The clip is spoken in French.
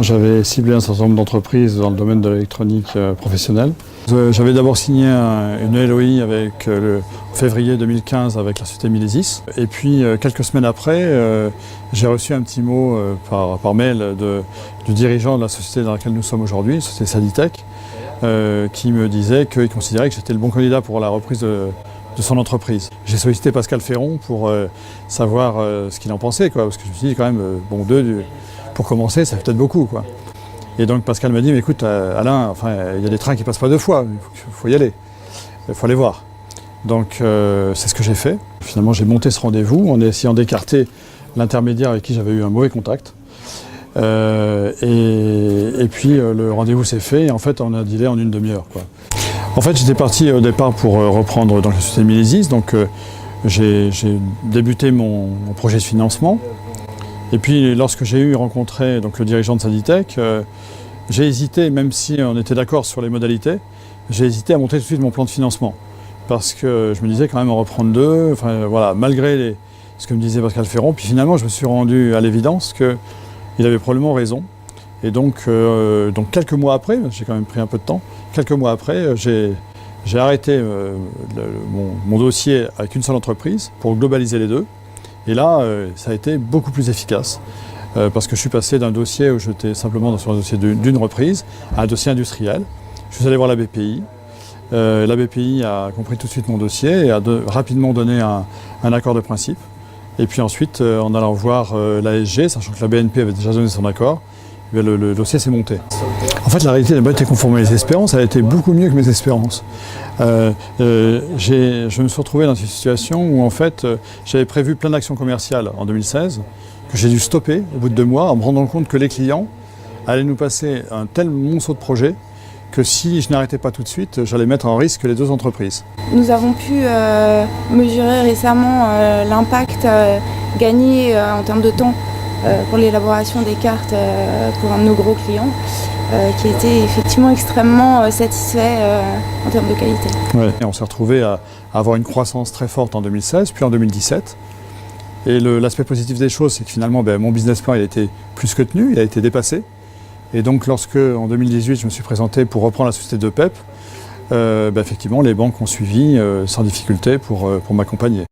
j'avais ciblé un certain nombre d'entreprises dans le domaine de l'électronique professionnelle. J'avais d'abord signé une LOI en février 2015 avec la société Milesis. Et puis quelques semaines après, j'ai reçu un petit mot par mail du dirigeant de la société dans laquelle nous sommes aujourd'hui, la société Saditech, qui me disait qu'il considérait que j'étais le bon candidat pour la reprise de son entreprise. J'ai sollicité Pascal Ferron pour savoir ce qu'il en pensait, parce que je me suis dit quand même, pour commencer, ça fait peut-être beaucoup, quoi. Et donc Pascal m'a dit, mais écoute Alain, enfin, il y a des trains qui passent pas deux fois, il faut y aller, il faut aller voir. Donc c'est ce que j'ai fait. Finalement j'ai monté ce rendez-vous en essayant d'écarter l'intermédiaire avec qui j'avais eu un mauvais contact. Et puis le rendez-vous s'est fait et en fait on a dealé en une demi-heure, quoi. En fait j'étais parti au départ pour reprendre dans la société Milesis, donc j'ai débuté mon projet de financement. Et puis lorsque j'ai rencontré le dirigeant de Saditech, j'ai hésité, même si on était d'accord sur les modalités, j'ai hésité à monter tout de suite mon plan de financement. Parce que je me disais quand même en reprendre deux, enfin, voilà, malgré ce que me disait Pascal Ferron. Puis finalement je me suis rendu à l'évidence qu'il avait probablement raison. Et donc quelques mois après, j'ai quand même pris un peu de temps, quelques mois après, j'ai arrêté mon dossier avec une seule entreprise pour globaliser les deux. Et là, ça a été beaucoup plus efficace parce que je suis passé d'un dossier où j'étais simplement sur un dossier d'une reprise à un dossier industriel. Je suis allé voir la BPI. La BPI a compris tout de suite mon dossier et a rapidement donné un accord de principe. Et puis ensuite, en allant voir l'ASG, sachant que la BNP avait déjà donné son accord, le dossier s'est monté. En fait, la réalité n'a pas été conforme à mes espérances, elle a été beaucoup mieux que mes espérances. Je me suis retrouvé dans une situation où en fait, j'avais prévu plein d'actions commerciales en 2016, que j'ai dû stopper au bout de 2 mois en me rendant compte que les clients allaient nous passer un tel monceau de projets que si je n'arrêtais pas tout de suite, j'allais mettre en risque les deux entreprises. Nous avons pu mesurer récemment l'impact gagné en termes de temps pour l'élaboration des cartes pour un de nos gros clients, qui était effectivement extrêmement satisfait en termes de qualité. Ouais. Et on s'est retrouvé à avoir une croissance très forte en 2016, puis en 2017. Et l'aspect positif des choses, c'est que finalement, mon business plan il a été plus que tenu, il a été dépassé. Et donc lorsque, en 2018, je me suis présenté pour reprendre la société de PEP, effectivement, les banques ont suivi sans difficulté pour m'accompagner.